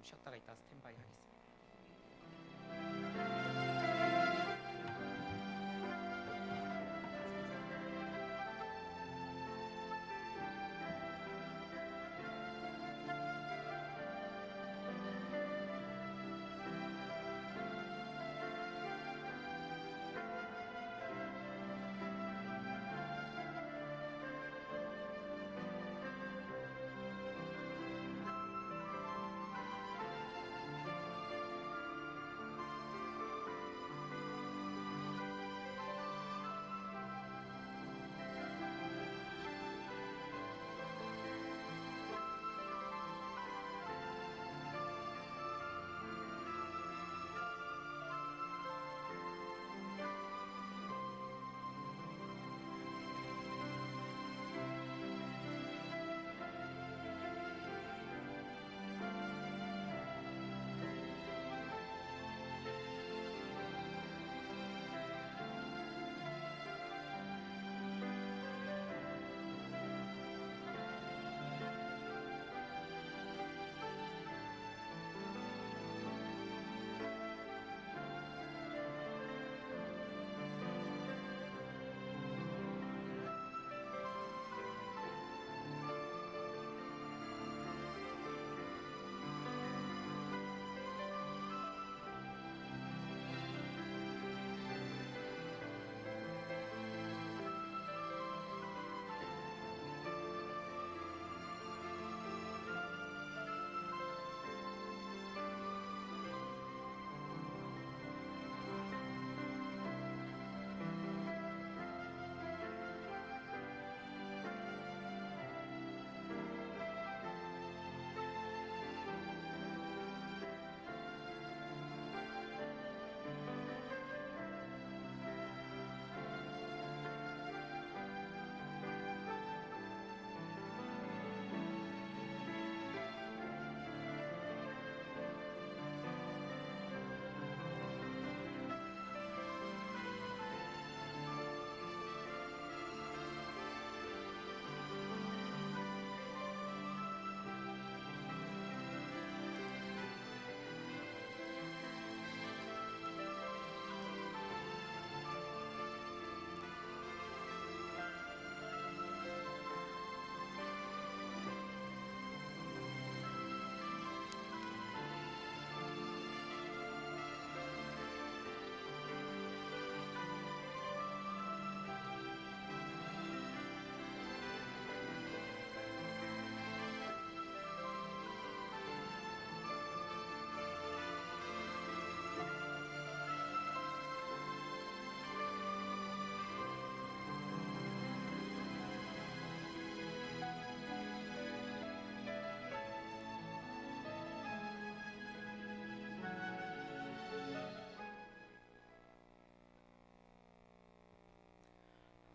좀 쉬었다가 이따 스탠바이 하겠습니다.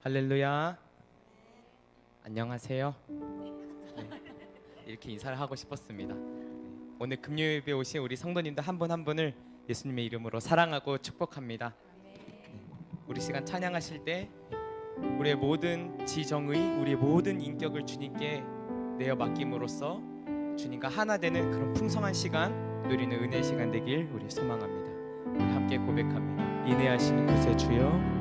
할렐루야. 안녕하세요. 네, 이렇게 인사를 하고 싶었습니다. 오늘 금요 예배 오신 우리 성도님들 한 분 한 분을 예수님의 이름으로 사랑하고 축복합니다. 우리 시간 찬양하실 때 우리의 모든 지정의, 우리의 모든 인격을 주님께 내어 맡김으로써 주님과 하나 되는 그런 풍성한 시간 누리는 은혜의 시간 되길 우리 소망합니다. 우리 함께 고백합니다. 인내하시는 구세주여,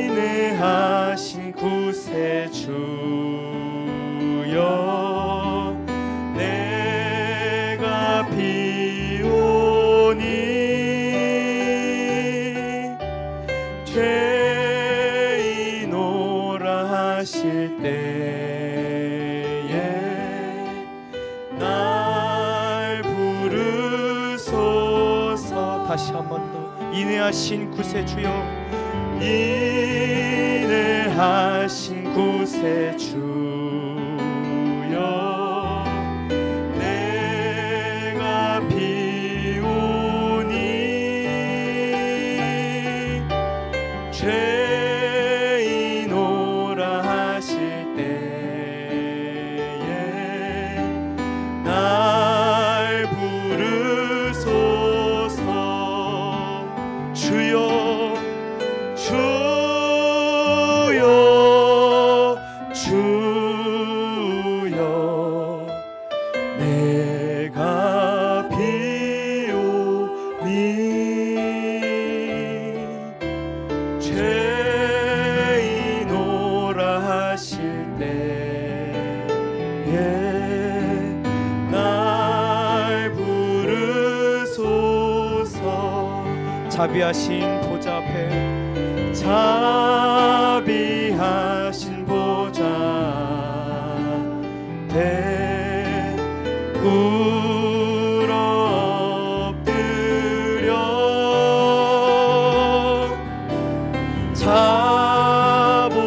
인내하신 구세주여, 내가 비오니 죄인오라 하실 때에 날 부르소서. 다시 한 번 더. 인내하신 구세주여, 인내하신 구세주여, 내가 비오니 죄인오라 하실 때에 날 부르소서. 주여, 주여, 주여, 내 때에 날 부르소서. 자비하신 보좌 앞에 자비하신 보좌 앞에 꿇어 엎드려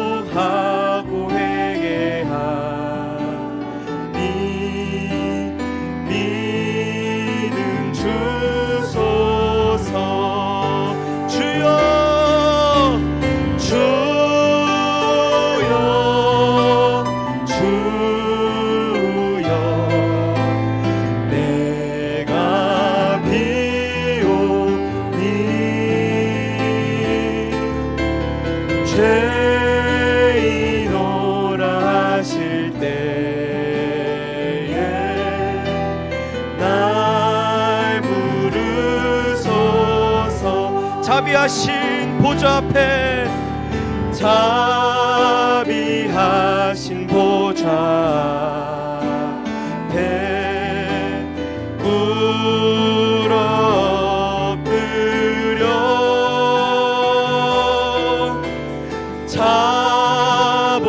자복하고 회개하니 믿음 주소서. 주여 주여 주여 내가 비오니 죄인오라 하실 때에 날 부르소서. 자비하신 보좌 앞에 자비하신 보좌 앞에 꿇어 엎드려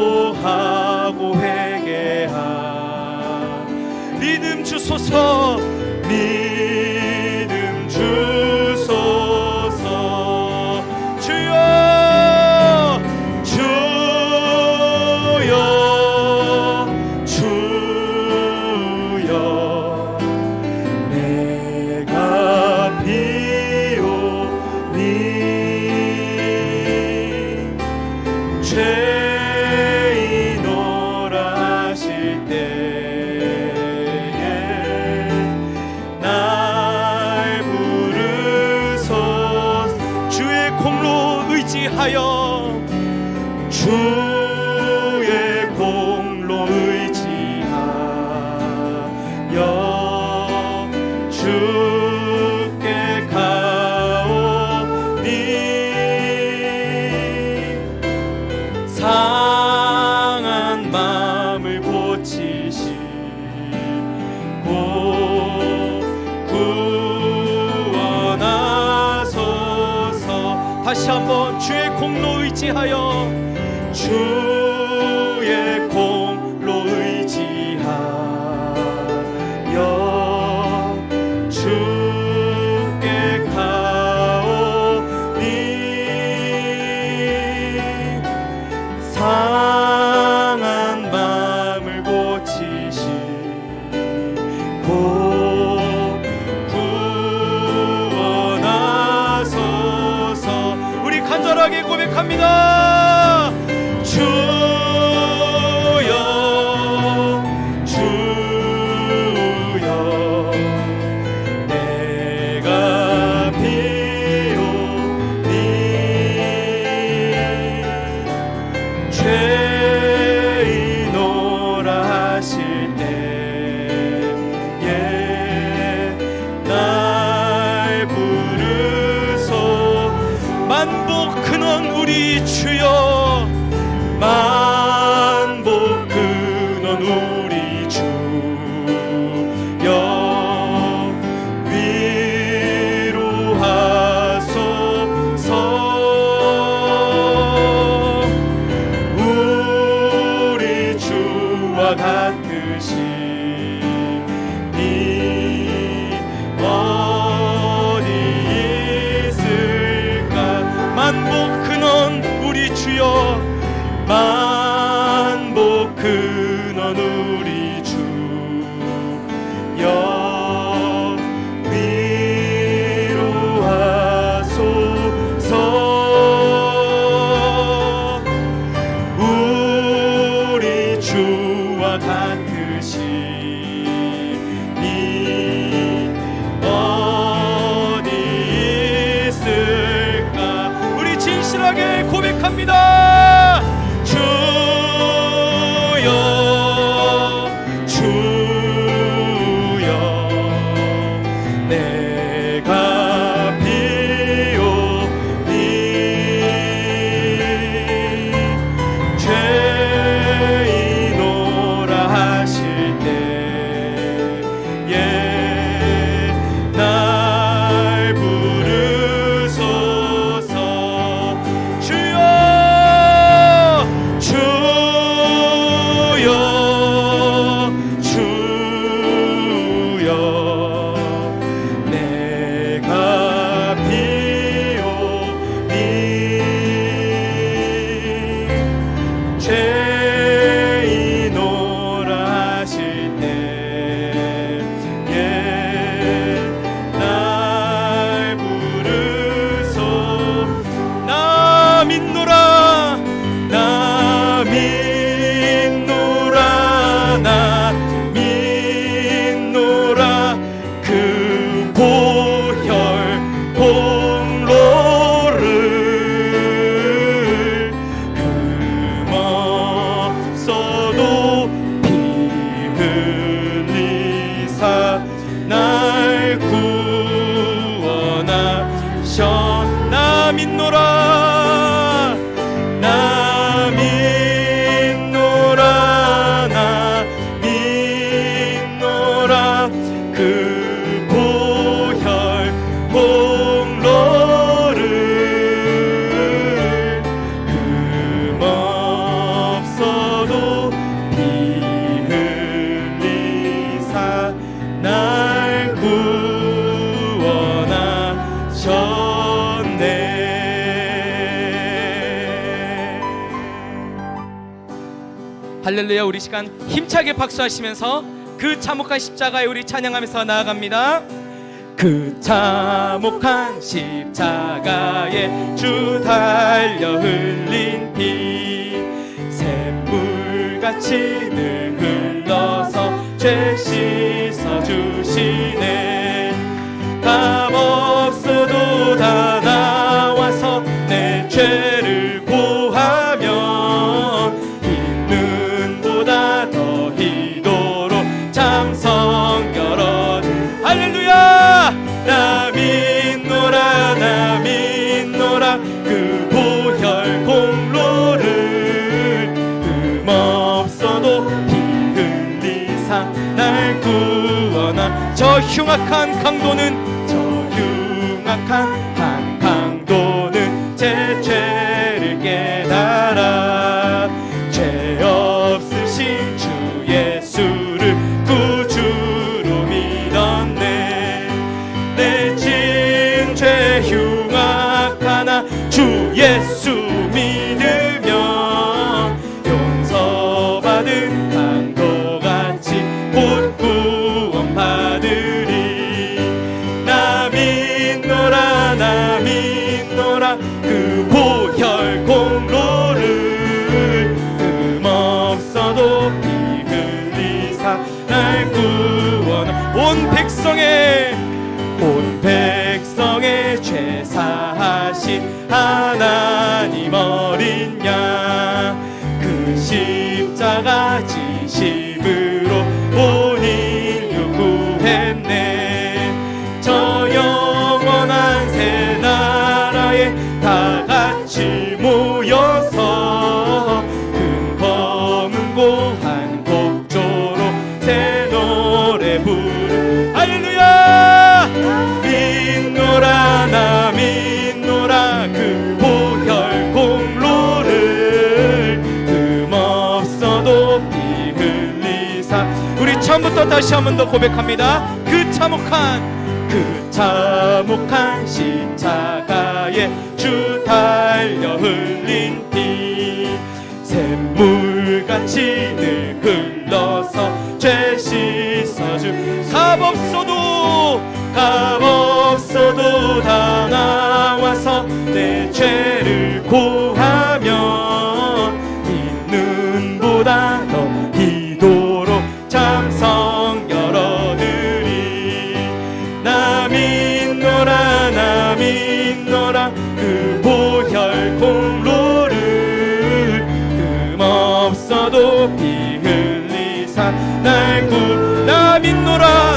자복하고 회개하 믿음 주소서. 믿음 주소서. 주여 주여 주여 내가 비오니 죄인오라 하실 때에 날 부르소서. 주의 공로 의지하여 주의 공로 의지하여 주께 가오니 상한 마음을 고치시고 구원하소서. 다시 한번 주의 공로 의지하여 주의 공로 의지하여 주께 가오니 상한 마음을 고치시고 구원하소서. 우리 간절하게 고백합니다. 주여 주여 내가 비오니 죄인오라 하실 때에 날 부르소. 만복 근원 우리 주여 만복 근원 우리 주여 위로하소서. 우리 주와 같으시니 어디 있을까. 만복 근원 우리 주여 만복 근원 우리 주여 위로하소서. 우리 주와 같으시니 어디 있을까. 우리 진실하게 고백합니다. 주여 주여 내가 비오니 죄 할렐루야. 우리 시간 힘차게 박수하시면서 그 참혹한 십자가에 우리 찬양하면서 나아갑니다. 그 참혹한 십자가에 주 달려 흘린 피 샘물같이 늘 흘러서 죄 씻어주시네. 값 없어도 다 나와서 내 죄를 고하면 있는보다 더 희도로 참성 여러 할렐루야. 나 믿노라 나 믿노라 그 보혈 공로를 흠없어도 피 흘리사 날 구원한 저 흉악한 강도는 한 강도는 제 죄를 깨달아 죄 없으신 주 예수를 구주로 믿었네. 내 진 죄 흉악하나 주 예수 믿으면 용서받은 강도같이 곧 구원받으리. 나 믿노라 그 보혈 공로를 흠없어도 피 흘리사 날 구원한 온 백성의 죄 사하신 하나님 어린 양 그 십자가 지심으로 온 인류 구했네. 저 영원한 새 나라에 다 같이 모여서 큰 검은 고한 곡조로 새 노래 부르 할렐루야. 믿노라 나 믿노라 그 보혈 공로를 흠없어도 피 흘리사 우리 처음부터 다시 한 번 더 고백합니다. 그 참혹한 십자가에 주 달려 흘린 피 샘물같이 늘 흘러서 죄 씻어주 값 없어도 다 나와서 내 죄를 고하면 있는보다 더 희도로 참성 열어드리. 나 믿노라 그 보혈 공로를 흠없어도 피 흘리사 날 구. 나 믿노라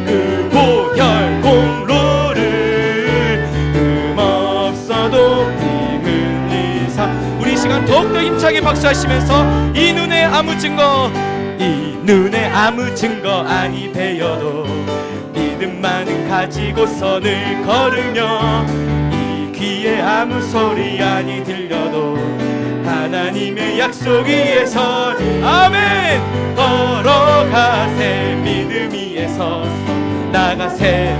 그 보혈 공로를 흠없어도 피 흘리사 우리 시간 더욱더 힘차게 박수하시면서 이 눈에 아무 증거 아니 되어도 믿음만은 가지고서 늘 걸으며 이 귀에 아무 소리 아니 들려도 하나님의 약속 위에 서 아멘. 걸어가세 믿음 위에 서서 나가세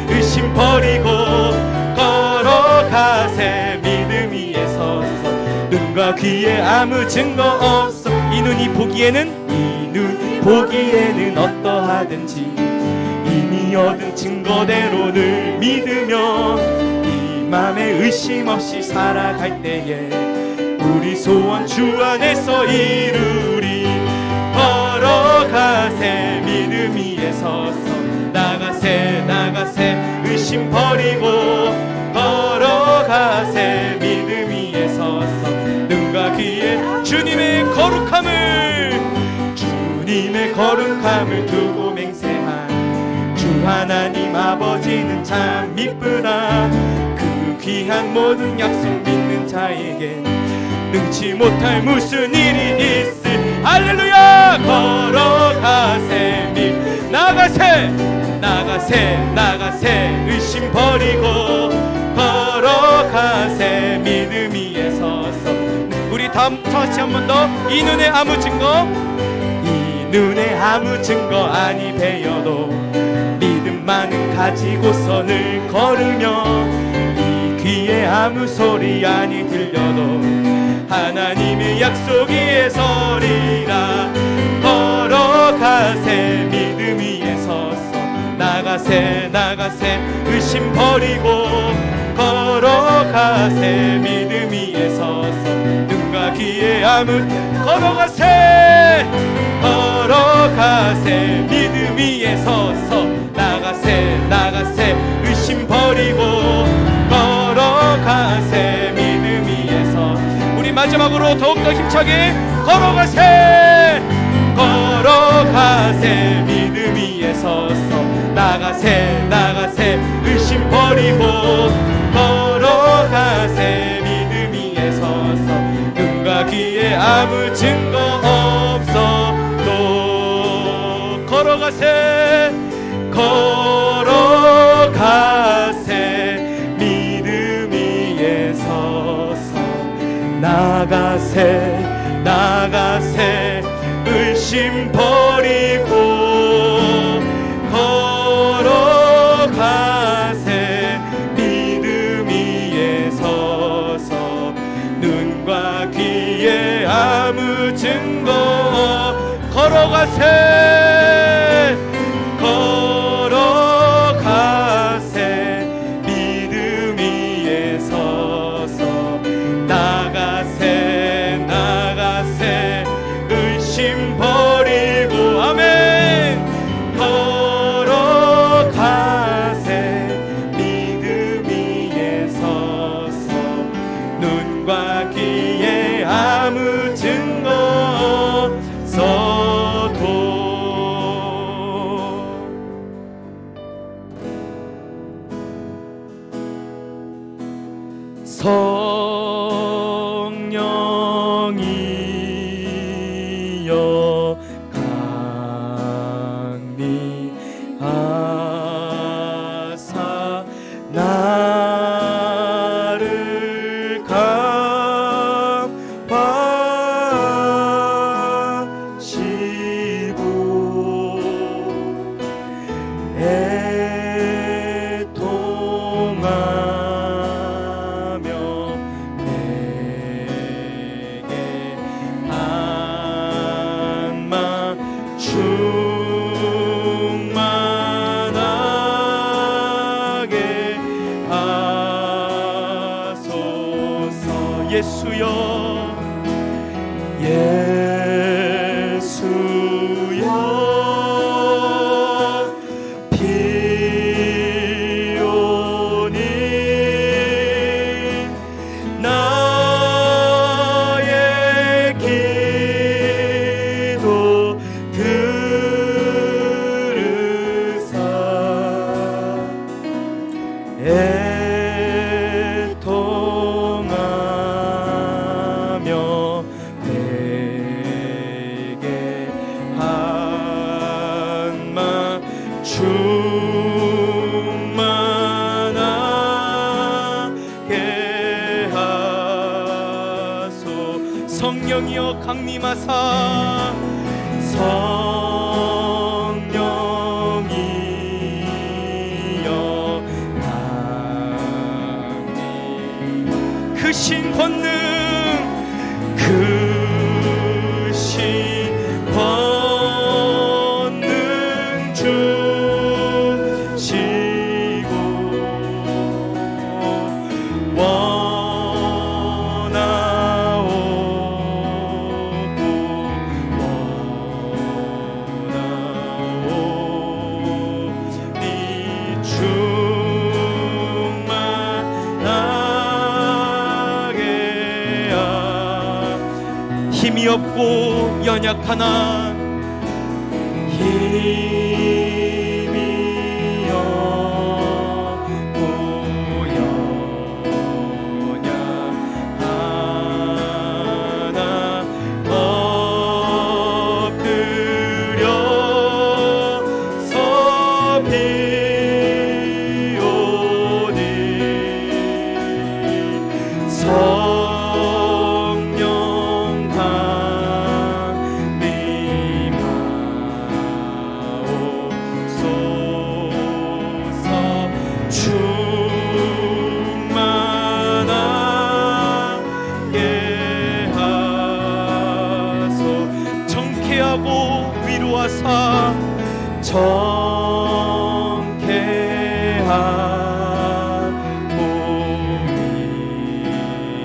의심 버리고 걸어가세 믿음 위에 서서 눈과 귀에 아무 증거 없어. 이 눈 보기에는 어떠하든지 이미 얻은 증거대로 늘 믿으며 이 맘에 의심 없이 살아갈 때에 우리 소원 주 안에서 이루리. 걸어가세 믿음 위에 서서 나가세 의심 버리고 걸어가세 믿음 위에 서서 눈과 귀에 주님의 거룩함을 두고 맹세한 주 하나님 아버지는 참 미쁘다. 그 귀한 모든 약속 믿는 자에게 능치 못할 무슨 일이 있을. 할렐루야. 걸어가세 나가세 의심 버리고 걸어가세 믿음 위에 서서 우리 다시 한 번 더. 이 눈에 아무 증거 아니 되어도 믿음만은 가지고서 늘 걸으며 이 귀에 아무 소리 아니 들려도 하나님의 약속이 서리라. 걸어가세 믿음 위에 서서 나가세 나가세 의심 버리고 걸어가세 믿음 위에 서서 눈과 귀에 아무 걸어가세 걸어가세 믿음 위에 서서 나가세 나가세 의심 버리고 걸어가세 믿음 위에 서서 우리 마지막으로 더욱더 힘차게 걸어가세 걸어가세 믿음 위에 서서 나가세 나가세 의심 버리고 걸어가세 믿음 위에 서서 눈과 귀에 아무 증거 없어도 걸어가세 걸어가세 믿음 위에 서서 나가세 나가세 의심 버리고 걸어가세 믿음 위에 서서 눈과 귀에 아무 증거 걸어가세 걸어가세 믿음 위에 서서 나가세 나가세 의심 버리고 아멘 걸어가세 믿음 위에 서서 눈과 귀에 아무 증거 없어도 성령이여 강림하사 나를 감화시고 애통하며 내게 한마 충만하게 하소서. 예수여 예수여 비오니 나의 기도 들으사 애통하며 내게 한마 충만하게 하소. 성령이여 강림하사 성령이여 강림 크신 권능 크신 권능 주시고 원하오니 충만하게 힘이 없고 연약하나 힘이 없고 연약하나 엎드려서 비오니 성령 강림하오니 하사 정케한 몸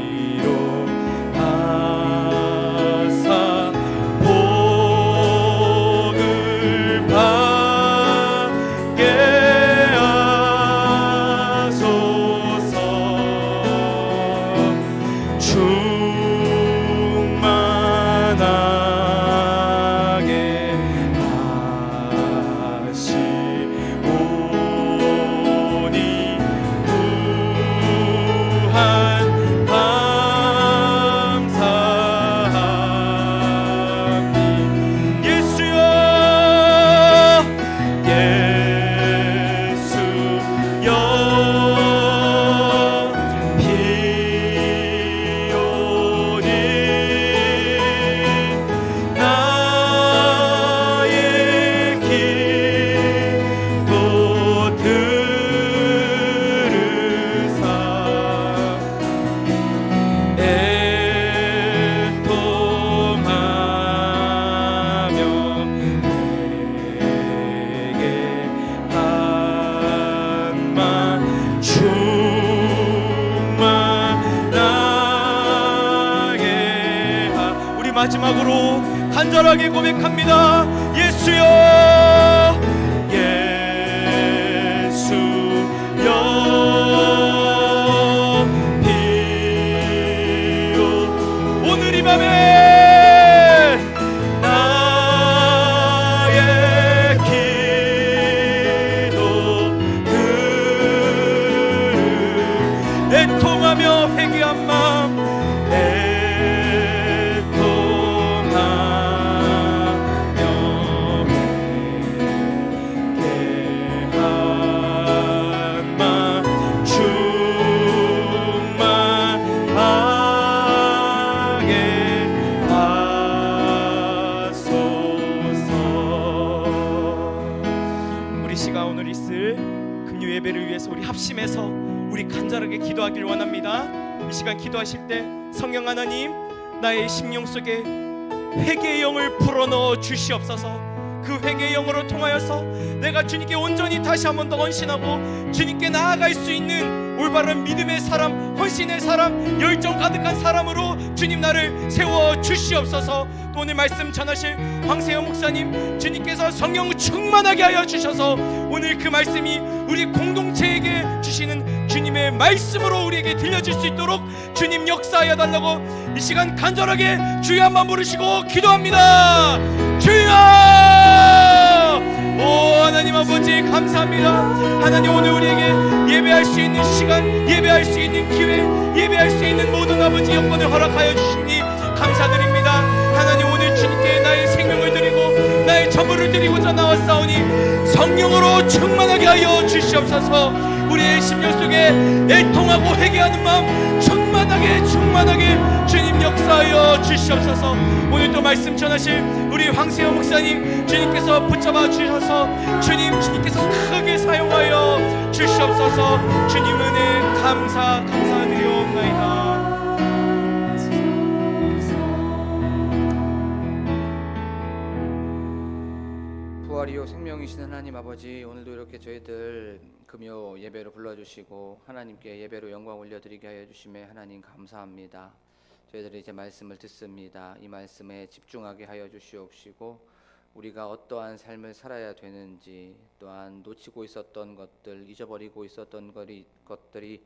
위로 하사 복을 받게 하소서. 충만하게 하시오니 무한 감사함이. 예수여 예수여 비오니 나의 기도 들으사 애통하며 내게 한만 충만하게 우리 마지막으로 간절하게 고백합니다. 예수여 예수여 비오. 오늘 이 밤에 나의 기도 애통하며 회개한 마음 오늘 있을 금요 예배를 위해서 우리 합심해서 우리 간절하게 기도하길 원합니다. 이 시간 기도하실 때 성령 하나님, 나의 심령 속에 회개의 영을 불어넣어 주시옵소서. 그 회개의 영으로 통하여서 내가 주님께 온전히 다시 한 번 더 헌신하고 주님께 나아갈 수 있는 올바른 믿음의 사람, 헌신의 사람, 열정 가득한 사람으로 주님 나를 세워 주시옵소서. 또 오늘 말씀 전하실 황세영 목사님, 주님께서 성령 충만하게 하여 주셔서 오늘 그 말씀이 우리 공동체에게 주시는 주님의 말씀으로 우리에게 들려질 수 있도록 주님 역사하여 달라고 이 시간 간절하게 주여 한번 부르시고 기도합니다. 주여! 오 하나님 아버지 감사합니다. 하나님 오늘 우리에게 예배할 수 있는 시간, 예배할 수 있는 기회, 예배할 수 있는 모든 아버지 영광을 허락하여 주시니 감사드립니다. 하나님 오늘 주님께 나의 생명을 드리고 나의 전부를 드리고자 나왔사오니 성령으로 충만하게 하여 주시옵소서. 우리의 심령 속에 애통하고 회개하는 마음 충만하게 주님 역사하여 주시옵소서. 오늘 또 말씀 전하실 우리 황세영 목사님, 주님께서 붙잡아 주셔서 주님께서 크게 사용하여 주시옵소서. 주님 은혜 감사드리옵나이다. 부활이요 생명이신 하나님 아버지, 오늘도 이렇게 저희들 금요 예배로 불러주시고 하나님께 예배로 영광 올려드리게 하여 주심에 하나님 감사합니다. 저희들이 이제 말씀을 듣습니다. 이 말씀에 집중하게 하여 주시옵시고 우리가 어떠한 삶을 살아야 되는지, 또한 놓치고 있었던 것들, 잊어버리고 있었던 것들이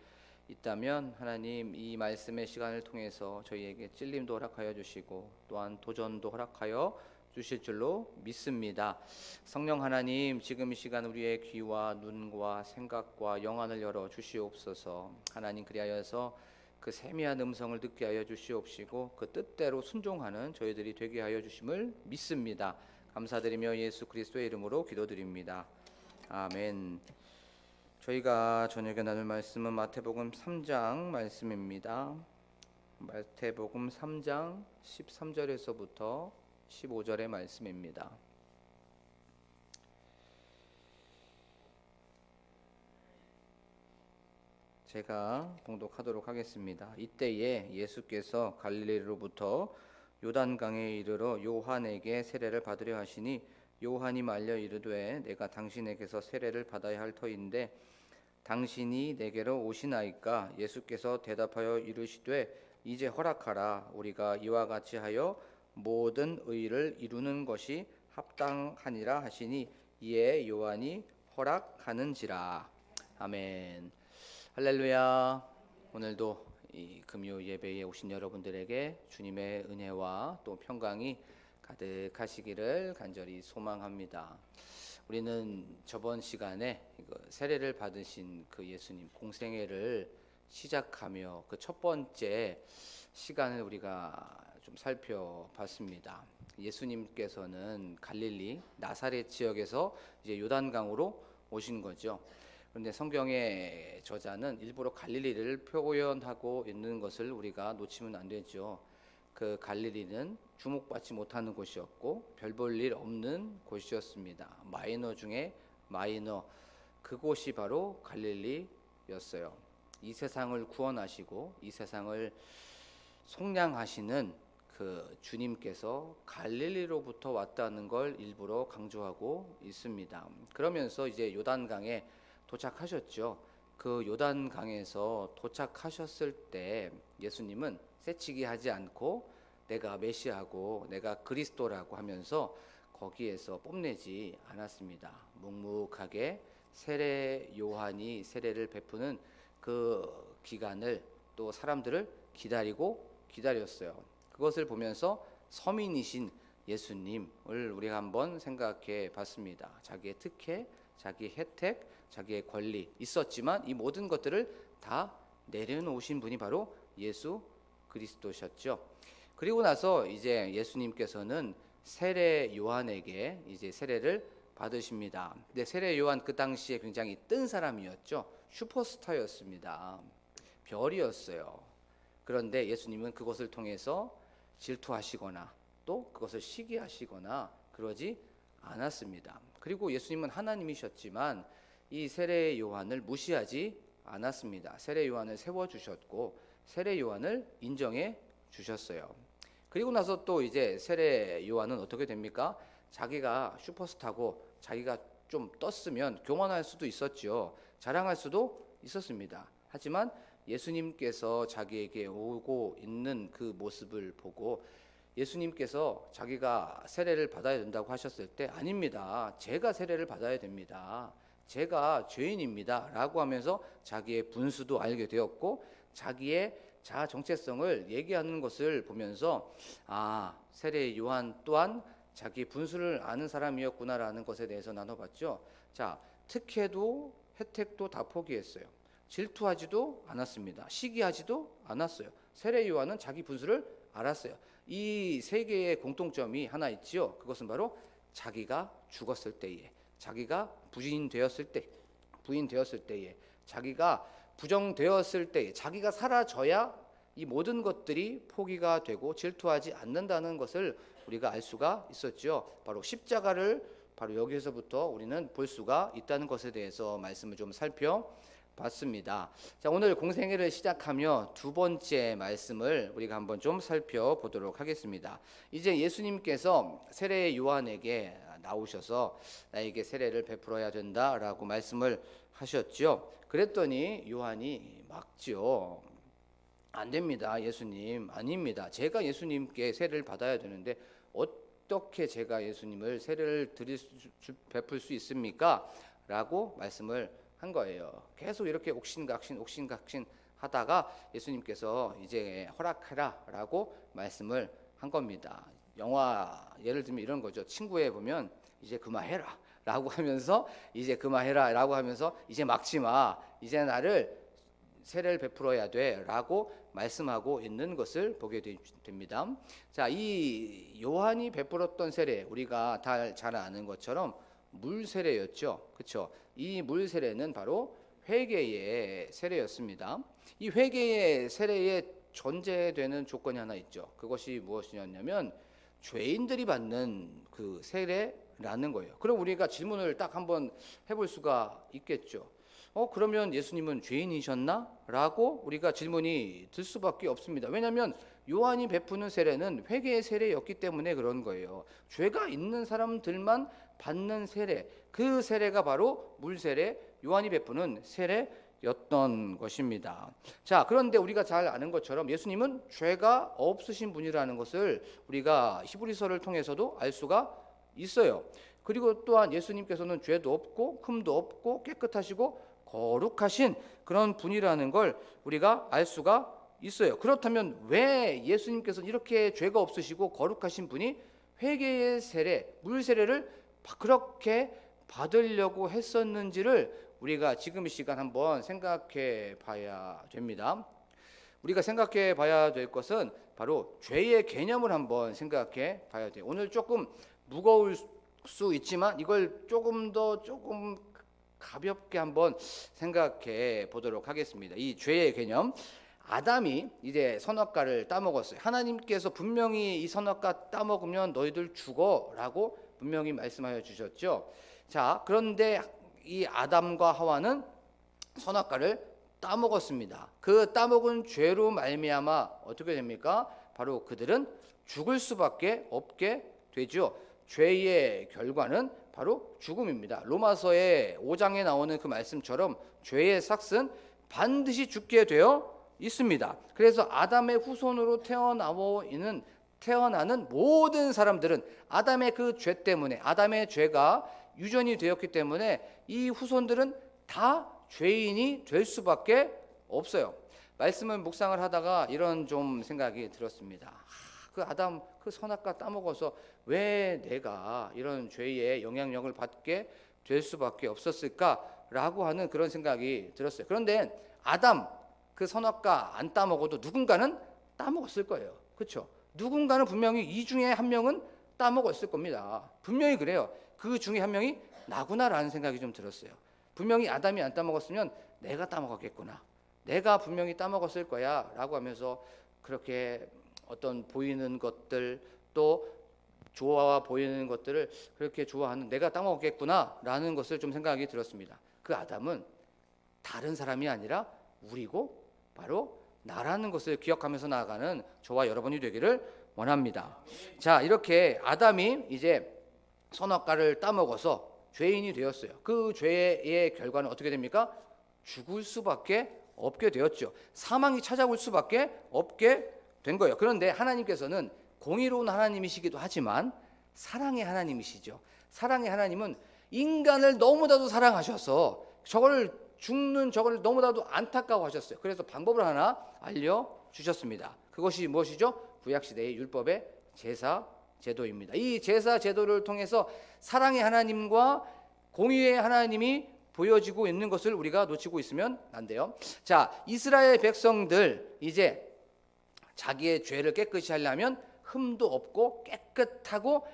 있다면 하나님 이 말씀의 시간을 통해서 저희에게 찔림도 허락하여 주시고 또한 도전도 허락하여 주실 줄로 믿습니다. 성령 하나님, 지금 이 시간 우리의 귀와 눈과 생각과 영안을 열어 주시옵소서. 하나님 그리하여서 그 세미한 음성을 듣게 하여 주시옵시고 그 뜻대로 순종하는 저희들이 되게 하여 주심을 믿습니다. 감사드리며 예수 그리스도의 이름으로 기도드립니다. 아멘. 저희가 저녁에 나눌 말씀은 마태복음 3장 말씀입니다. 마태복음 3장 13절에서부터 15절의 말씀입니다. 제가 봉독하도록 하겠습니다. 이때에 예수께서 갈릴리로부터 요단강에 이르러 요한에게 세례를 받으려 하시니 요한이 말려 이르되 내가 당신에게서 세례를 받아야 할 터인데 당신이 내게로 오시나이까? 예수께서 대답하여 이르시되 이제 허락하라. 우리가 이와 같이 하여 모든 의를 이루는 것이 합당하니라 하시니 이에 요한이 허락하는지라. 아멘. 할렐루야. 오늘도 이 금요 예배에 오신 여러분들에게 주님의 은혜와 또 평강이 가득하시기를 간절히 소망합니다. 우리는 저번 시간에 세례를 받으신 그 예수님 공생애를 시작하며 그 첫 번째 시간을 우리가 좀 살펴봤습니다. 예수님께서는 갈릴리 나사렛 지역에서 이제 요단강으로 오신 거죠. 그런데 성경의 저자는 일부러 갈릴리를 표현하고 있는 것을 우리가 놓치면 안 되죠. 그 갈릴리는 주목받지 못하는 곳이었고 별 볼 일 없는 곳이었습니다. 마이너 중에 마이너, 그곳이 바로 갈릴리였어요. 이 세상을 구원하시고 이 세상을 속량하시는 그 주님께서 갈릴리로부터 왔다는 걸 일부러 강조하고 있습니다. 그러면서 이제 요단강에 도착하셨죠. 그 요단강에서 도착하셨을 때 예수님은 새치기 하지 않고 내가 메시아고 내가 그리스도라고 하면서 거기에서 뽐내지 않았습니다. 묵묵하게 세례 요한이 세례를 베푸는 그 기간을 또 사람들을 기다렸어요. 그것을 보면서 서민이신 예수님을 우리가 한번 생각해 봤습니다. 자기의 특혜, 자기의 혜택, 자기의 권리 있었지만 이 모든 것들을 다 내려놓으신 분이 바로 예수 그리스도셨죠. 그리고 나서 이제 예수님께서는 세례 요한에게 이제 세례를 받으십니다. 근데 세례 요한 그 당시에 굉장히 뜬 사람이었죠. 슈퍼스타였습니다. 별이었어요. 그런데 예수님은 그것을 통해서 질투하시거나 또 그것을 시기하시거나 그러지 않았습니다. 그리고 예수님은 하나님이셨지만 이 세례 요한을 무시하지 않았습니다. 세례 요한을 세워주셨고 세례 요한을 인정해 주셨어요. 그리고 나서 또 이제 세례 요한은 어떻게 됩니까? 자기가 슈퍼스타고 자기가 좀 떴으면 교만할 수도 있었죠. 자랑할 수도 있었습니다. 하지만 예수님께서 자기에게 오고 있는 그 모습을 보고 예수님께서 자기가 세례를 받아야 된다고 하셨을 때 아닙니다. 제가 세례를 받아야 됩니다. 제가 죄인입니다. 라고 하면서 자기의 분수도 알게 되었고 자기의 자아 정체성을 얘기하는 것을 보면서 아, 세례 요한 또한 자기 분수를 아는 사람이었구나라는 것에 대해서 나눠봤죠. 자, 특혜도 혜택도 다 포기했어요. 질투하지도 않았습니다. 시기하지도 않았어요. 세례 요한은 자기 분수를 알았어요. 이 세 개의 공통점이 하나 있죠. 그것은 바로 자기가 죽었을 때에, 자기가 부인되었을 때에, 자기가 부정되었을 때에, 자기가 사라져야 이 모든 것들이 포기가 되고 질투하지 않는다는 것을 우리가 알 수가 있었죠. 바로 십자가를 바로 여기서부터 우리는 볼 수가 있다는 것에 대해서 말씀을 좀 살펴봤습니다. 자, 오늘 공생애를 시작하며 두 번째 말씀을 우리가 한번 좀 살펴보도록 하겠습니다. 이제 예수님께서 세례 요한에게 나오셔서 나에게 세례를 베풀어야 된다라고 말씀을 하셨죠. 그랬더니 요한이 막지요. 안 됩니다. 예수님, 아닙니다. 제가 예수님께 세례를 받아야 되는데 어떻게 제가 예수님을 세례를 베풀 수 있습니까? 라고 말씀을 한 거예요. 계속 이렇게 옥신각신 하다가 예수님께서 이제 허락해라 라고 말씀을 한 겁니다. 영화 예를 들면 이런 거죠. 친구에 보면 이제 그만해라 라고 하면서 이제 그만해라 라고 하면서 이제 막지 마, 이제 나를 세례를 베풀어야 돼 라고 말씀하고 있는 것을 보게 됩니다. 자, 이 요한이 베풀었던 세례, 우리가 다 잘 아는 것처럼 물 세례였죠. 그렇죠? 이 물 세례는 바로 회개의 세례였습니다. 이 회개의 세례에 전제되는 조건이 하나 있죠. 그것이 무엇이냐면 죄인들이 받는 그 세례라는 거예요. 그럼 우리가 질문을 딱 한번 해볼 수가 있겠죠. 그러면 예수님은 죄인이셨나? 라고 우리가 질문이 들 수밖에 없습니다. 왜냐하면 요한이 베푸는 세례는 회개의 세례였기 때문에 그런 거예요. 죄가 있는 사람들만 받는 세례, 그 세례가 바로 물세례, 요한이 베푸는 세례였던 것입니다. 자, 그런데 우리가 잘 아는 것처럼 예수님은 죄가 없으신 분이라는 것을 우리가 히브리서를 통해서도 알 수가 있어요. 그리고 또한 예수님께서는 죄도 없고 흠도 없고 깨끗하시고 거룩하신 그런 분이라는 걸 우리가 알 수가 있어요. 그렇다면 왜 예수님께서는 이렇게 죄가 없으시고 거룩하신 분이 회개의 세례, 물 세례를 그렇게 받으려고 했었는지를 우리가 지금 이 시간 한번 생각해 봐야 됩니다. 우리가 생각해 봐야 될 것은 바로 죄의 개념을 한번 생각해 봐야 돼요. 오늘 조금 무거울 수 있지만 이걸 조금 가볍게 한번 생각해 보도록 하겠습니다. 이 죄의 개념, 아담이 이제 선악과를 따먹었어요. 하나님께서 분명히 이 선악과 따먹으면 너희들 죽어라고 분명히 말씀하여 주셨죠. 자, 그런데 이 아담과 하와는 선악과를 따먹었습니다. 그 따먹은 죄로 말미암아 어떻게 됩니까? 바로 그들은 죽을 수밖에 없게 되죠. 죄의 결과는 바로 죽음입니다. 로마서의 5장에 나오는 그 말씀처럼 죄의 삭은 반드시 죽게 되어 있습니다. 그래서 아담의 후손으로 태어나는 모든 사람들은 아담의 그 죄 때문에, 아담의 죄가 유전이 되었기 때문에 이 후손들은 다 죄인이 될 수밖에 없어요. 말씀을 묵상을 하다가 이런 좀 생각이 들었습니다. 그 아담 그 선악과 따먹어서 왜 내가 이런 죄의 영향력을 받게 될 수밖에 없었을까라고 하는 그런 생각이 들었어요. 그런데 아담 그 선악과 안 따먹어도 누군가는 따먹었을 거예요. 그렇죠? 누군가는 분명히 이 중에 한 명은 따먹었을 겁니다. 분명히 그래요. 그 중에 한 명이 나구나라는 생각이 좀 들었어요. 분명히 아담이 안 따먹었으면 내가 따먹었겠구나. 내가 분명히 따먹었을 거야 라고 하면서 그렇게 어떤 보이는 것들 또 좋아 보이는 것들을 그렇게 좋아하는 내가 따먹었겠구나 라는 것을 좀 생각이 들었습니다. 그 아담은 다른 사람이 아니라 우리고 바로 나라는 것을 기억하면서 나아가는 저와 여러분이 되기를 원합니다. 자, 이렇게 아담이 이제 선악과를 따먹어서 죄인이 되었어요. 그 죄의 결과는 어떻게 됩니까? 죽을 수밖에 없게 되었죠. 사망이 찾아올 수밖에 없게 된 거예요. 그런데 하나님께서는 공의로운 하나님이시기도 하지만 사랑의 하나님이시죠. 사랑의 하나님은 인간을 너무나도 사랑하셔서 죽는 저걸 너무나도 안타까워하셨어요. 그래서 방법을 하나 알려주셨습니다. 그것이 무엇이죠? 구약시대의 율법의 제사 제도입니다. 이 제사 제도를 통해서 사랑의 하나님과 공의의 하나님이 보여지고 있는 것을 우리가 놓치고 있으면 안 돼요. 자, 이스라엘 백성들 이제 자기의 죄를 깨끗이 하려면 흠도 없고 깨끗하고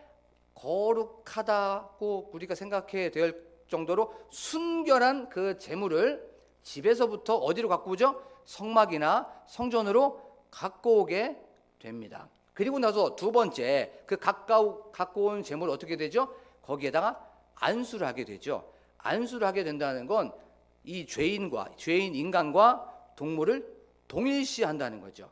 거룩하다고 우리가 생각해야 될 정도로 순결한 그 제물을 집에서부터 어디로 갖고 오죠? 성막이나 성전으로 갖고 오게 됩니다. 그리고 나서 두 번째 그 갖고 온 제물 어떻게 되죠? 거기에다가 안수를 하게 되죠. 안수를 하게 된다는 건 이 죄인 인간과 동물을 동일시한다는 거죠.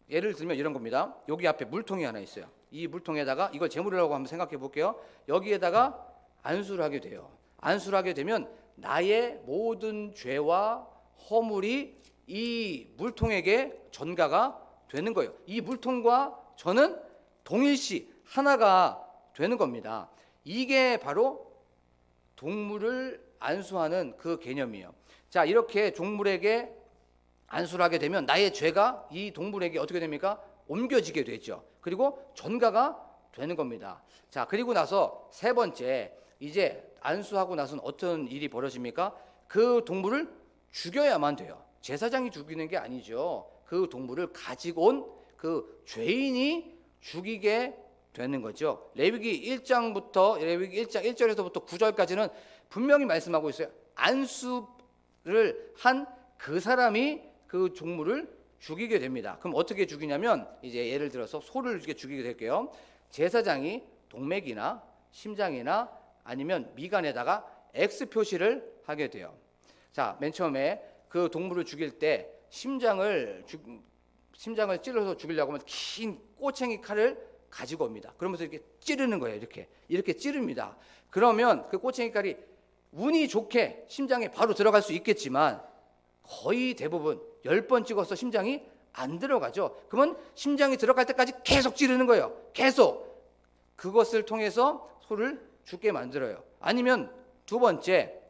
예를 들면 이런 겁니다. 여기 앞에 물통이 하나 있어요. 이 물통에다가 이걸 제물이라고 한번 생각해 볼게요. 여기에다가 안수를 하게 돼요. 안수를 하게 되면 나의 모든 죄와 허물이 이 물통에게 전가가 되는 거예요. 이 물통과 저는 동일시 하나가 되는 겁니다. 이게 바로 동물을 안수하는 그 개념이에요. 자, 이렇게 동물에게 안수를 하게 되면 나의 죄가 이 동물에게 어떻게 됩니까? 옮겨지게 되죠. 그리고 전가가 되는 겁니다. 자, 그리고 나서 세 번째, 이제 안수하고 나서는 어떤 일이 벌어집니까? 그 동물을 죽여야만 돼요. 제사장이 죽이는 게 아니죠. 그 동물을 가지고 온 그 죄인이 죽이게 되는 거죠. 레위기 1장 1절에서부터 9절까지는 분명히 말씀하고 있어요. 안수를 한 그 사람이 그 동물을 죽이게 됩니다. 그럼 어떻게 죽이냐면 이제 예를 들어서 소를 이렇게 죽이게 될게요. 제사장이 동맥이나 심장이나 아니면 미간에다가 X 표시를 하게 돼요. 자, 맨 처음에 그 동물을 죽일 때 심장을 찔러서 죽이려고 하면 긴 꼬챙이 칼을 가지고 옵니다. 그러면서 이렇게 찌르는 거예요. 이렇게 찌릅니다. 그러면 그 꼬챙이 칼이 운이 좋게 심장에 바로 들어갈 수 있겠지만 거의 대부분 10번 찍어서 심장이 안 들어가죠. 그러면 심장이 들어갈 때까지 계속 찌르는 거예요. 계속. 그것을 통해서 소를 죽게 만들어요. 아니면 두 번째,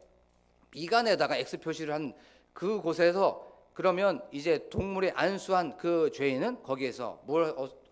미간에다가 X 표시를 한 그곳에서 그러면 이제 동물의 안수한 그 죄인은 거기에서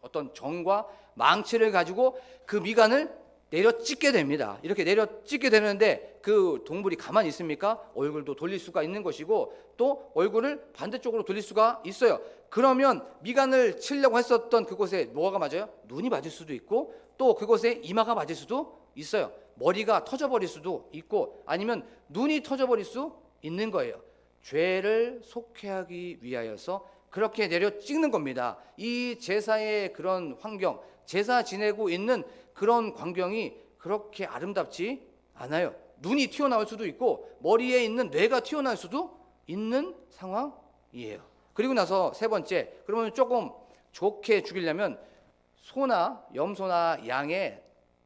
어떤 정과 망치를 가지고 그 미간을 내려 찢게 됩니다. 이렇게 내려 찢게 되는데 그 동물이 가만히 있습니까? 얼굴도 돌릴 수가 있는 것이고 또 얼굴을 반대쪽으로 돌릴 수가 있어요. 그러면 미간을 치려고 했었던 그곳에 뭐가 맞아요? 눈이 맞을 수도 있고 또 그곳에 이마가 맞을 수도 있어요. 머리가 터져버릴 수도 있고 아니면 눈이 터져버릴 수 있는 거예요. 죄를 속해하기 위하여서 그렇게 내려 찍는 겁니다. 이 제사의 그런 환경, 제사 지내고 있는 그런 광경이 그렇게 아름답지 않아요. 눈이 튀어나올 수도 있고 머리에 있는 뇌가 튀어나올 수도 있는 상황이에요. 그리고 나서 세 번째, 그러면 조금 좋게 죽이려면 소나 염소나 양의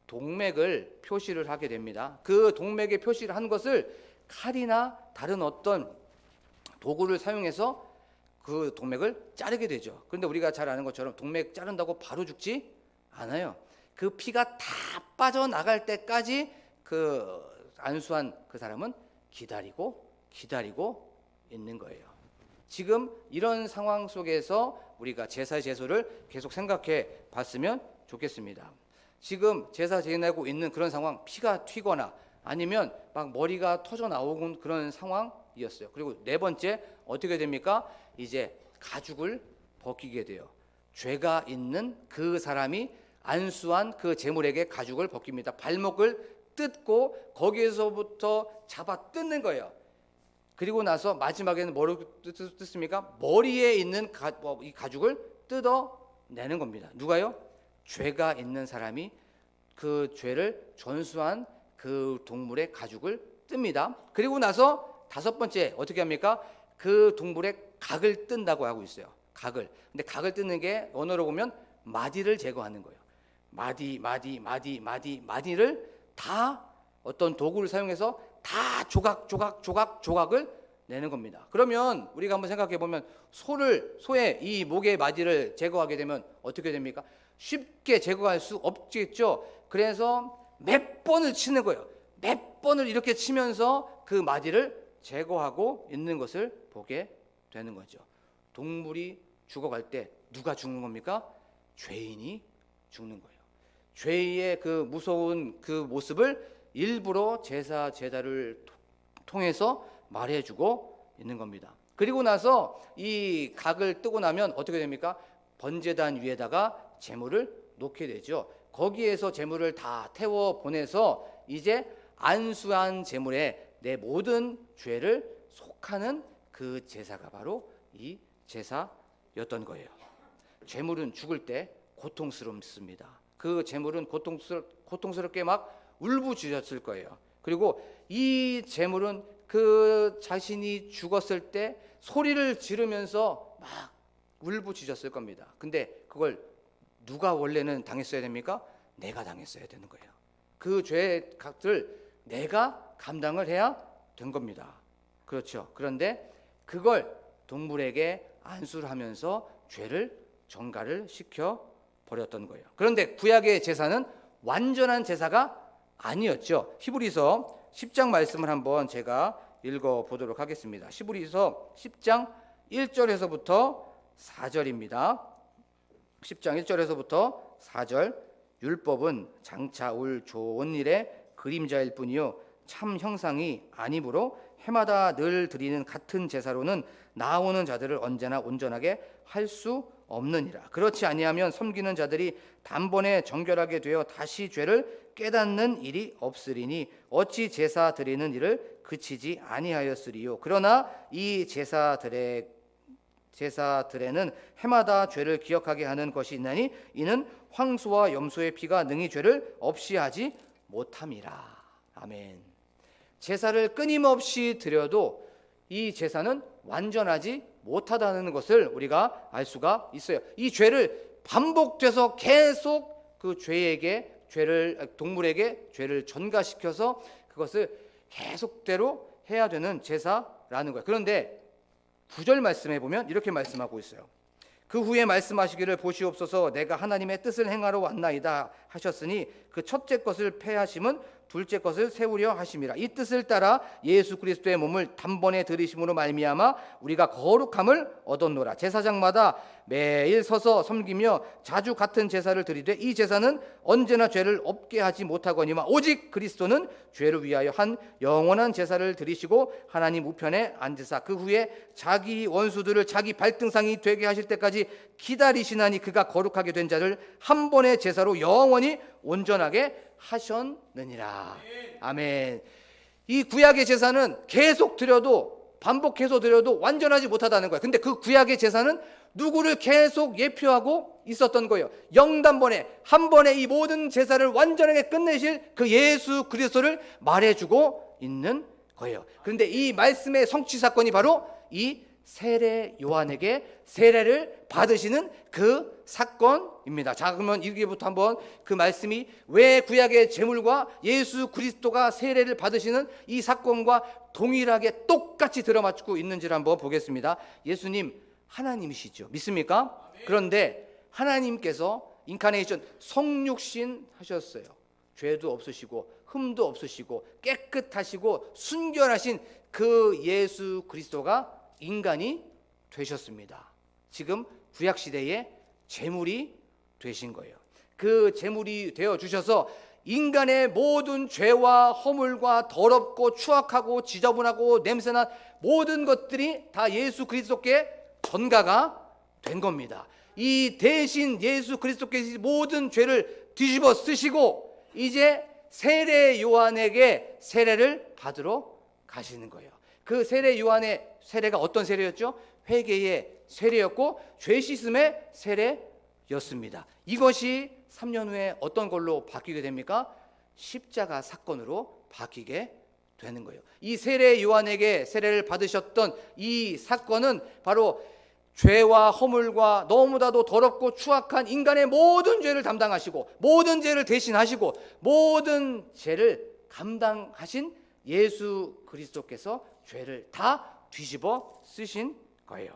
동맥을 표시를 하게 됩니다. 그 동맥에 표시를 한 것을 칼이나 다른 어떤 도구를 사용해서 그 동맥을 자르게 되죠. 그런데 우리가 잘 아는 것처럼 동맥 자른다고 바로 죽지 않아요. 그 피가 다 빠져나갈 때까지 그 안수한 그 사람은 기다리고 있는 거예요. 지금 이런 상황 속에서 우리가 제사 제소를 계속 생각해 봤으면 좋겠습니다. 지금 제사 지내고 있는 그런 상황, 피가 튀거나 아니면 막 머리가 터져 나오는 그런 상황이었어요. 그리고 네 번째 어떻게 됩니까? 이제 가죽을 벗기게 돼요. 죄가 있는 그 사람이 안수한 그 제물에게 가죽을 벗깁니다. 발목을 뜯고 거기에서부터 잡아 뜯는 거예요. 그리고 나서 마지막에는 뭐를 뜯습니까? 머리에 있는 이 가죽을 뜯어내는 겁니다. 누가요? 죄가 있는 사람이 그 죄를 전수한 그 동물의 가죽을 뜹니다. 그리고 나서 다섯 번째 어떻게 합니까? 그 동물의 각을 뜬다고 하고 있어요. 각을. 근데 각을 뜯는 게 언어로 보면 마디를 제거하는 거예요. 마디를 다 어떤 도구를 사용해서 다 조각을 내는 겁니다. 그러면 우리가 한번 생각해 보면 소의 이 목의 마디를 제거하게 되면 어떻게 됩니까? 쉽게 제거할 수 없겠죠. 그래서 몇 번을 치는 거예요. 몇 번을 이렇게 치면서 그 마디를 제거하고 있는 것을 보게 되는 거죠. 동물이 죽어갈 때 누가 죽는 겁니까? 죄인이 죽는 거예요. 죄의 그 무서운 그 모습을 일부러 제사를 통해서 말해주고 있는 겁니다. 그리고 나서 이 각을 뜨고 나면 어떻게 됩니까? 번제단 위에다가 제물을 놓게 되죠. 거기에서 제물을 다 태워 보내서 이제 안수한 제물에 내 모든 죄를 속하는 그 제사가 바로 이 제사였던 거예요. 제물은 죽을 때 고통스럽습니다. 그 제물은 고통스럽게 막 울부짖었을 거예요. 그리고 이 제물은 그 자신이 죽었을 때 소리를 지르면서 막 울부짖었을 겁니다. 근데 그걸 누가 원래는 당했어야 됩니까? 내가 당했어야 되는 거예요. 그 죄의 값을 내가 감당을 해야 된 겁니다. 그렇죠. 그런데 그걸 동물에게 안수를 하면서 죄를 전가를 시켜 버렸던 거예요. 그런데 구약의 제사는 완전한 제사가 아니었죠. 히브리서 10장 말씀을 한번 제가 읽어 보도록 하겠습니다. 히브리서 10장 1절에서부터 4절입니다. 10장 1절에서부터 4절. 율법은 장차 올 좋은 일의 그림자일 뿐이요 참 형상이 아니므로 해마다 늘 드리는 같은 제사로는 나아오는 자들을 언제나 온전하게 할 수 없느니라. 그렇지 아니하면 섬기는 자들이 단번에 정결하게 되어 다시 죄를 깨닫는 일이 없으리니 어찌 제사 드리는 일을 그치지 아니하였으리요. 그러나 이 제사들에는 해마다 죄를 기억하게 하는 것이 있나니 이는 황소와 염소의 피가 능히 죄를 없이 하지 못함이라. 아멘. 제사를 끊임없이 드려도 이 제사는 완전하지 못하다는 것을 우리가 알 수가 있어요. 이 죄를 반복돼서 계속 그 동물에게 죄를 전가시켜서 그것을 계속대로 해야 되는 제사라는 거예요. 그런데 9절 말씀해 보면 이렇게 말씀하고 있어요. 그 후에 말씀하시기를 보시옵소서 내가 하나님의 뜻을 행하러 왔나이다 하셨으니 그 첫째 것을 폐하심은 둘째 것을 세우려 하심이라. 이 뜻을 따라 예수 그리스도의 몸을 단번에 들이심으로 말미암아 우리가 거룩함을 얻었노라. 제사장마다 매일 서서 섬기며 자주 같은 제사를 드리되 이 제사는 언제나 죄를 없게 하지 못하거니와 오직 그리스도는 죄를 위하여 한 영원한 제사를 드리시고 하나님 우편에 앉으사 그 후에 자기 원수들을 자기 발등상이 되게 하실 때까지 기다리시나니 그가 거룩하게 된 자를 한 번의 제사로 영원히 온전하게 하셨느니라. 아멘. 이 구약의 제사는 계속 드려도 반복해서 드려도 완전하지 못하다는 거예요. 근데 그 구약의 제사는 누구를 계속 예표하고 있었던 거예요. 영단번에 한 번에 이 모든 제사를 완전하게 끝내실 그 예수 그리스도를 말해주고 있는 거예요. 그런데 이 말씀의 성취 사건이 바로 이 세례 요한에게 세례를 받으시는 그 사건입니다. 자, 그러면 여기부터 한번 그 말씀이 왜 구약의 제물과 예수 그리스도가 세례를 받으시는 이 사건과 동일하게 똑같이 들어맞고 있는지를 한번 보겠습니다. 예수님 하나님이시죠. 믿습니까? 그런데 하나님께서 인카네이션 성육신 하셨어요. 죄도 없으시고 흠도 없으시고 깨끗하시고 순결하신 그 예수 그리스도가 인간이 되셨습니다. 지금 구약 시대의 제물이 되신 거예요. 그 제물이 되어 주셔서 인간의 모든 죄와 허물과 더럽고 추악하고 지저분하고 냄새난 모든 것들이 다 예수 그리스도께 전가가 된 겁니다. 이 대신 예수 그리스도께서 모든 죄를 뒤집어 쓰시고 이제 세례 요한에게 세례를 받으러 가시는 거예요. 그 세례 요한의 세례가 어떤 세례였죠? 회개의 세례였고 죄 씻음의 세례였습니다. 이것이 3년 후에 어떤 걸로 바뀌게 됩니까? 십자가 사건으로 바뀌게 되는 거예요. 이 세례 요한에게 세례를 받으셨던 이 사건은 바로 죄와 허물과 너무나도 더럽고 추악한 인간의 모든 죄를 담당하시고 모든 죄를 대신하시고 모든 죄를 감당하신 예수 그리스도께서 죄를 다 뒤집어 쓰신 거예요.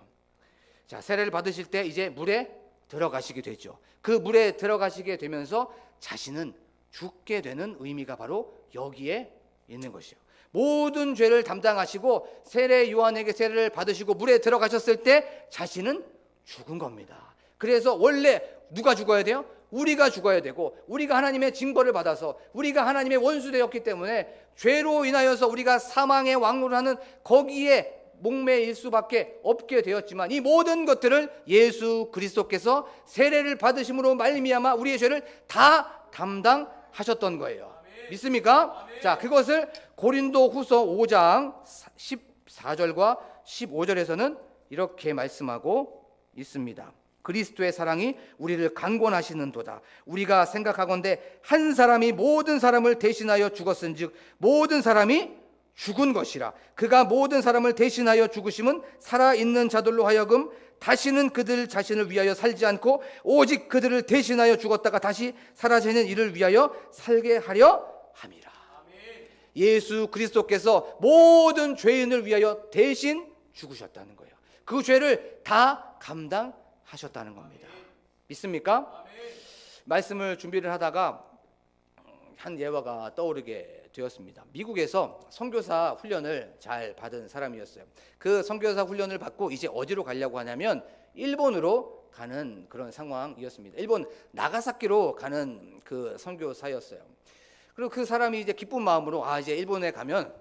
자, 세례를 받으실 때 이제 물에 들어가시게 되죠. 그 물에 들어가시게 되면서 자신은 죽게 되는 의미가 바로 여기에 있는 것이에요. 모든 죄를 담당하시고 세례 요한에게 세례를 받으시고 물에 들어가셨을 때 자신은 죽은 겁니다. 그래서 원래 누가 죽어야 돼요? 우리가 죽어야 되고 우리가 하나님의 징벌을 받아서 우리가 하나님의 원수 되었기 때문에 죄로 인하여서 우리가 사망의 왕노를 하는 거기에 목매일 수밖에 없게 되었지만 이 모든 것들을 예수 그리스도께서 세례를 받으심으로 말미암아 우리의 죄를 다 담당하셨던 거예요. 믿습니까? 자, 그것을 고린도 후서 5장 14절과 15절에서는 이렇게 말씀하고 있습니다. 그리스도의 사랑이 우리를 강권하시는도다. 우리가 생각하건대 한 사람이 모든 사람을 대신하여 죽었은즉 모든 사람이 죽은 것이라. 그가 모든 사람을 대신하여 죽으심은 살아있는 자들로 하여금 다시는 그들 자신을 위하여 살지 않고 오직 그들을 대신하여 죽었다가 다시 살아지는 이를 위하여 살게 하려 함이라. 예수 그리스도께서 모든 죄인을 위하여 대신 죽으셨다는 거예요. 그 죄를 다 감당하셨다는 겁니다. 믿습니까? 말씀을 준비를 하다가 한 예화가 떠오르게 되었습니다. 미국에서 선교사 훈련을 잘 받은 사람이었어요. 그 선교사 훈련을 받고 이제 어디로 가려고 하냐면 일본으로 가는 그런 상황이었습니다. 일본 나가사키로 가는 그 선교사였어요. 그리고 그 사람이 이제 기쁜 마음으로 이제 일본에 가면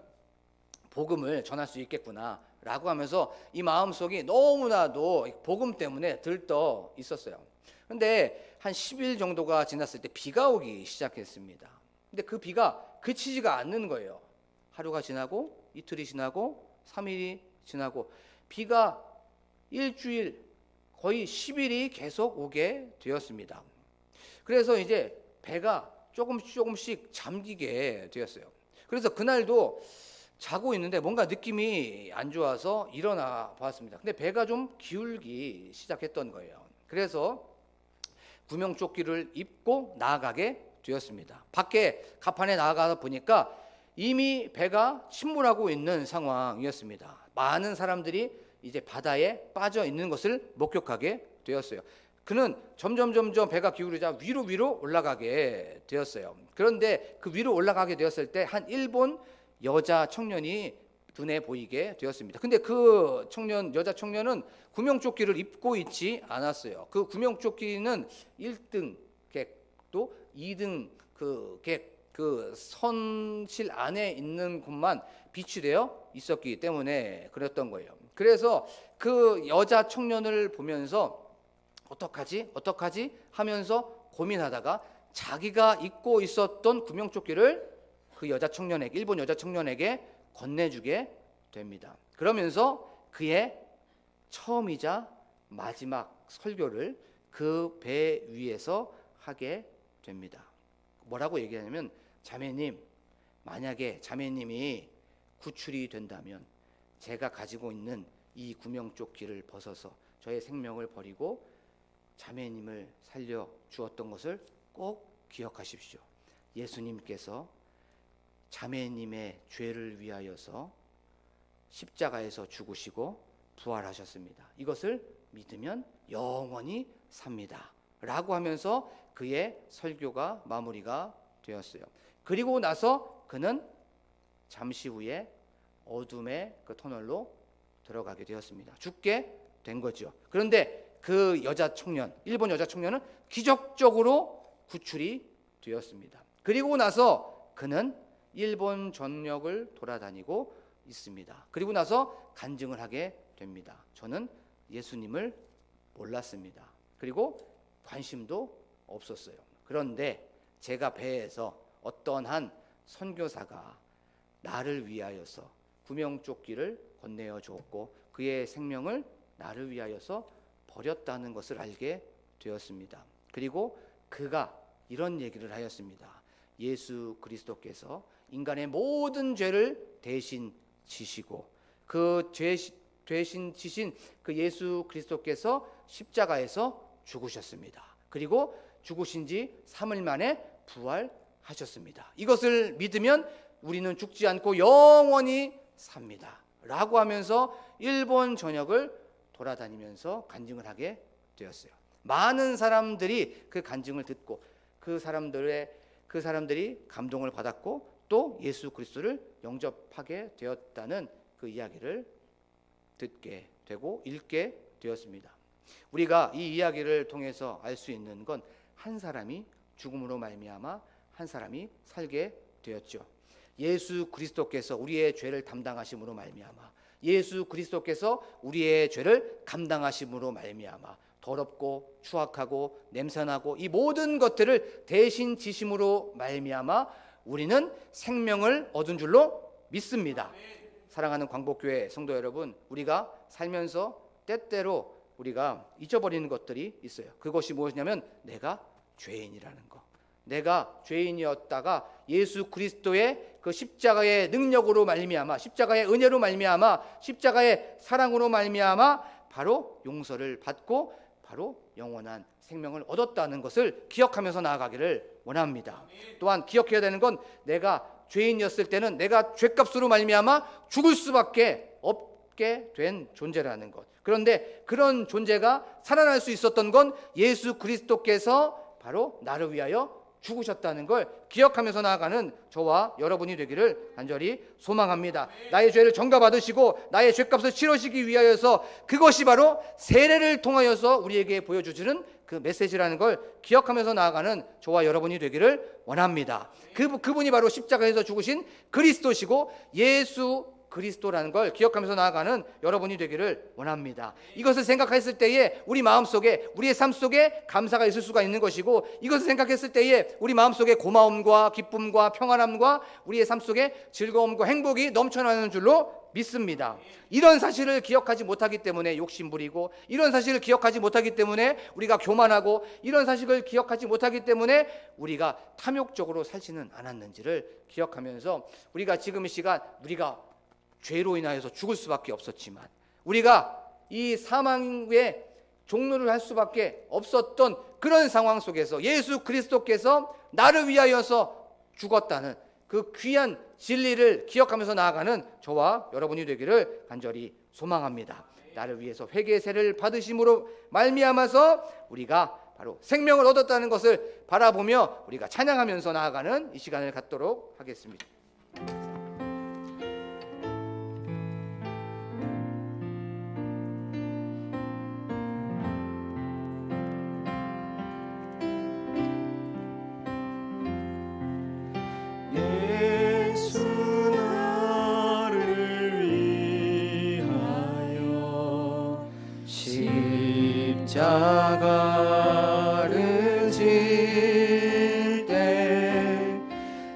복음을 전할 수 있겠구나라고 하면서 이 마음속이 너무나도 복음 때문에 들떠 있었어요. 그런데 한 10일 정도가 지났을 때 비가 오기 시작했습니다. 근데 그 비가 그치지가 않는 거예요. 하루가 지나고 이틀이 지나고 3일이 지나고 비가 일주일 거의 10일이 계속 오게 되었습니다. 그래서 이제 배가 조금씩 잠기게 되었어요. 그래서 그날도 자고 있는데 뭔가 느낌이 안 좋아서 일어나 봤습니다. 근데 배가 좀 기울기 시작했던 거예요. 그래서 구명조끼를 입고 나아가게 되었습니다. 밖에 갑판에 나아가 보니까 이미 배가 침몰하고 있는 상황이었습니다. 많은 사람들이 이제 바다에 빠져 있는 것을 목격하게 되었어요. 그는 점점 배가 기울이자 위로 올라가게 되었어요. 그런데 그 위로 올라가게 되었을 때 한 일본 여자 청년이 눈에 보이게 되었습니다. 근데 그 여자 청년은 구명조끼를 입고 있지 않았어요. 그 구명조끼는 1등 객도 2등 그 선실 안에 있는 곳만 비치되어 있었기 때문에 그랬던 거예요. 그래서 그 여자 청년을 보면서 어떡하지 하면서 고민하다가 자기가 입고 있었던 구명조끼를 그 일본 여자 청년에게 건네주게 됩니다. 그러면서 그의 처음이자 마지막 설교를 그 배 위에서 하게 됩니다. 뭐라고 얘기하냐면, 자매님, 만약에 자매님이 구출이 된다면 제가 가지고 있는 이 구명조끼를 벗어서 저의 생명을 버리고 자매님을 살려 주었던 것을 꼭 기억하십시오. 예수님께서 자매님의 죄를 위하여서 십자가에서 죽으시고 부활하셨습니다. 이것을 믿으면 영원히 삽니다. 라고 하면서 그의 설교가 마무리가 되었어요. 그리고 나서 그는 잠시 후에 어둠의 그 터널로 들어가게 되었습니다. 죽게 된 거죠. 그런데 그 일본 여자 청년은 기적적으로 구출이 되었습니다. 그리고 나서 그는 일본 전역을 돌아다니고 있습니다. 그리고 나서 간증을 하게 됩니다. 저는 예수님을 몰랐습니다. 그리고 관심도 없었어요. 그런데 제가 배에서 어떤 한 선교사가 나를 위하여서 구명조끼를 건네어 주었고 그의 생명을 나를 위하여서 버렸다는 것을 알게 되었습니다. 그리고 그가 이런 얘기를 하였습니다. 예수 그리스도께서 인간의 모든 죄를 대신 지시고 그 대신 지신 그 예수 그리스도께서 십자가에서 죽으셨습니다. 그리고 죽으신 지 3일 만에 부활하셨습니다. 이것을 믿으면 우리는 죽지 않고 영원히 삽니다. 라고 하면서 일본 전역을 돌아다니면서 간증을 하게 되었어요. 많은 사람들이 그 간증을 듣고 그 사람들이 감동을 받았고 또 예수 그리스도를 영접하게 되었다는 그 이야기를 듣게 되고 읽게 되었습니다. 우리가 이 이야기를 통해서 알 수 있는 건 한 사람이 죽음으로 말미암아 한 사람이 살게 되었죠. 예수 그리스도께서 우리의 죄를 담당하심으로 말미암아 예수 그리스도께서 우리의 죄를 감당하심으로 말미암아 더럽고 추악하고 냄새나고 이 모든 것들을 대신 지심으로 말미암아 우리는 생명을 얻은 줄로 믿습니다. 사랑하는 광복교회 성도 여러분, 우리가 살면서 때때로 우리가 잊어버리는 것들이 있어요. 그것이 무엇이냐면 내가 죄인이라는 거. 내가 죄인이었다가 예수 그리스도의 그 십자가의 능력으로 말미암아 십자가의 은혜로 말미암아 십자가의 사랑으로 말미암아 바로 용서를 받고 바로 영원한 생명을 얻었다는 것을 기억하면서 나아가기를 원합니다. 또한 기억해야 되는 건 내가 죄인이었을 때는 내가 죄값으로 말미암아 죽을 수밖에 없게 된 존재라는 것. 그런데 그런 존재가 살아날 수 있었던 건 예수 그리스도께서 바로 나를 위하여 죽으셨다는 걸 기억하면서 나아가는 저와 여러분이 되기를 간절히 소망합니다. 나의 죄를 전가받으시고 나의 죄값을 치르시기 위하여서 그것이 바로 세례를 통하여서 우리에게 보여주시는 그 메시지라는 걸 기억하면서 나아가는 저와 여러분이 되기를 원합니다. 그분이 바로 십자가에서 죽으신 그리스도시고 예수 그리스도라는 걸 기억하면서 나아가는 여러분이 되기를 원합니다. 이것을 생각했을 때에 우리 마음속에 우리의 삶 속에 감사가 있을 수가 있는 것이고 이것을 생각했을 때에 우리 마음속에 고마움과 기쁨과 평안함과 우리의 삶 속에 즐거움과 행복이 넘쳐나는 줄로 믿습니다. 이런 사실을 기억하지 못하기 때문에 욕심부리고, 이런 사실을 기억하지 못하기 때문에 우리가 교만하고, 이런 사실을 기억하지 못하기 때문에 우리가 탐욕적으로 살지는 않았는지를 기억하면서, 우리가 지금 이 시간 우리가 죄로 인하여서 죽을 수밖에 없었지만, 우리가 이 사망의 종로를 할 수밖에 없었던 그런 상황 속에서 예수 그리스도께서 나를 위하여서 죽었다는 그 귀한 진리를 기억하면서 나아가는 저와 여러분이 되기를 간절히 소망합니다. 나를 위해서 회개의 세례를 받으심으로 말미암아서 우리가 바로 생명을 얻었다는 것을 바라보며 우리가 찬양하면서 나아가는 이 시간을 갖도록 하겠습니다. 십자가를 질 때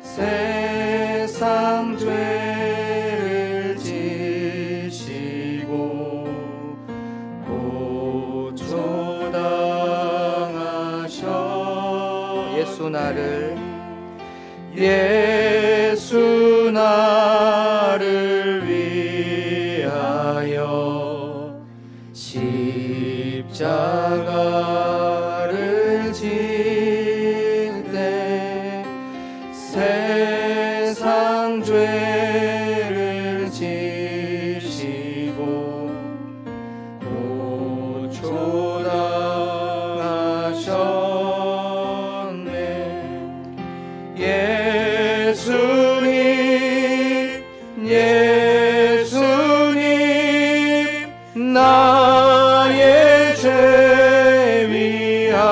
세상 죄를 지시고 고초당하셔 예수 나를 위하여 십자가를 질 때 세상 죄를 지시고 고초당하셨네. 예수님 나의 죄 위하여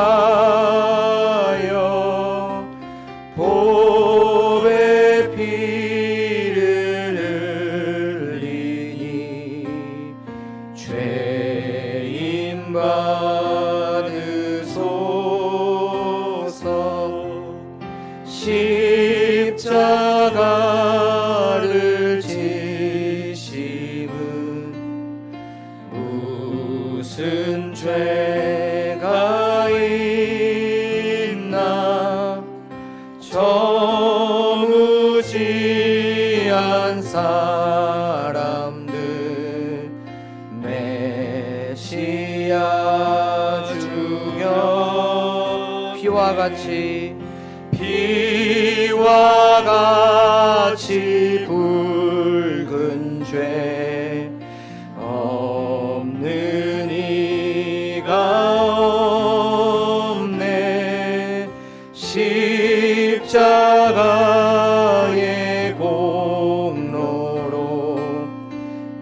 보배 피를 흘리니 죄인 받으소서. 십자가를 지심은 무슨 죄가 있나. 저무지한 사람들 메시아 주여 피와 같이 붉은 죄 없는 이가 없네. 십자가의 공로로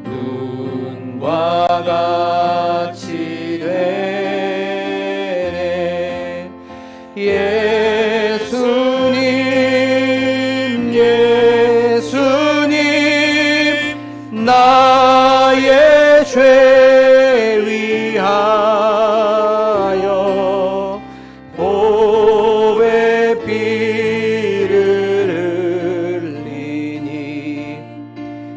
눈과 같이 되네. 예수님 나의 죄 위하여 보배 피를 흘리니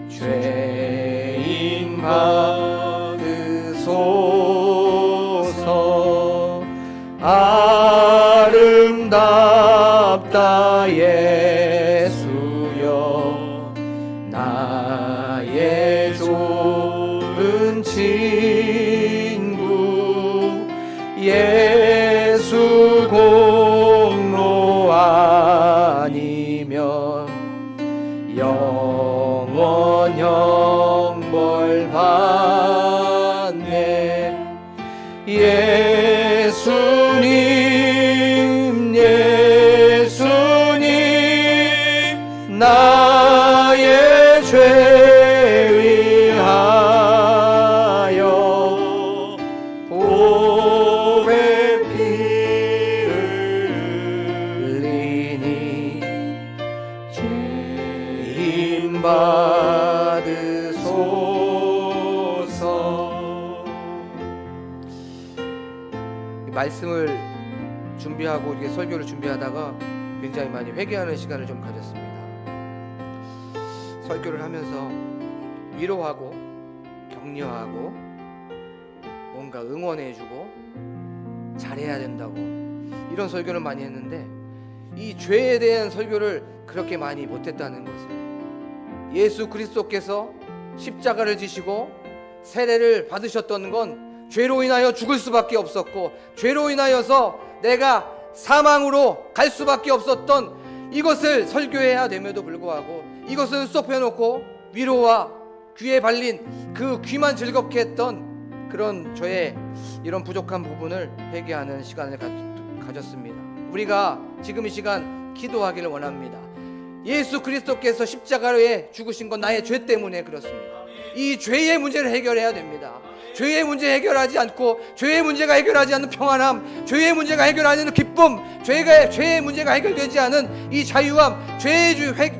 죄인 받으소서. 아름답다 예수여 나의 좋은 친구. 예수 공로 아니면 영원 형벌 받네. 예수님 나의 죄 위하여 보배 피를 흘리니 죄인 받으소서. 말씀을 준비하고 이렇게 설교를 준비하다가 굉장히 많이 회개하는 시간을 좀 가졌습니다. 설교를 하면서 위로하고 격려하고 뭔가 응원해주고 잘해야 된다고 이런 설교를 많이 했는데 이 죄에 대한 설교를 그렇게 많이 못했다는 것을, 예수 그리스도께서 십자가를 지시고 세례를 받으셨던 건 죄로 인하여 죽을 수밖에 없었고 죄로 인하여서 내가 사망으로 갈 수밖에 없었던 이것을 설교해야 됨에도 불구하고 이것을 쏙 빼놓고 위로와 귀에 발린 그 귀만 즐겁게 했던 그런 저의 이런 부족한 부분을 회개하는 시간을 가졌습니다. 우리가 지금 이 시간 기도하기를 원합니다. 예수 그리스도께서 십자가에 죽으신 건 나의 죄 때문에 그렇습니다. 이 죄의 문제를 해결해야 됩니다. 죄의 문제 해결하지 않고 죄의 문제가 해결하지 않는 평안함, 죄의 문제가 해결하지 않는 기쁨, 죄의 문제가 해결되지 않은 이 자유함, 죄의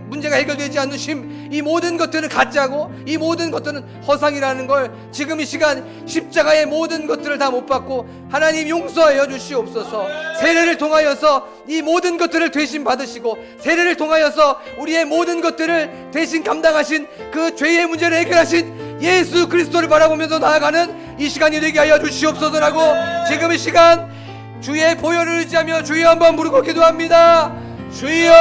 문제가 해결되지 않는 쉼, 이 모든 것들은 가짜고 이 모든 것들은 허상이라는 걸 지금 이 시간 십자가의 모든 것들을 다 못 받고 하나님 용서하여 주시옵소서. 세례를 통하여서 이 모든 것들을 대신 받으시고 세례를 통하여서 우리의 모든 것들을 대신 감당하신 그 죄의 문제를 해결하신 예수 그리스도를 바라보면서 나아가는 이 시간이 되게 하여 주시옵소서라고 지금 이 시간 주의 보혈을 의지하며 주여 한번 부르고 기도합니다. 주여!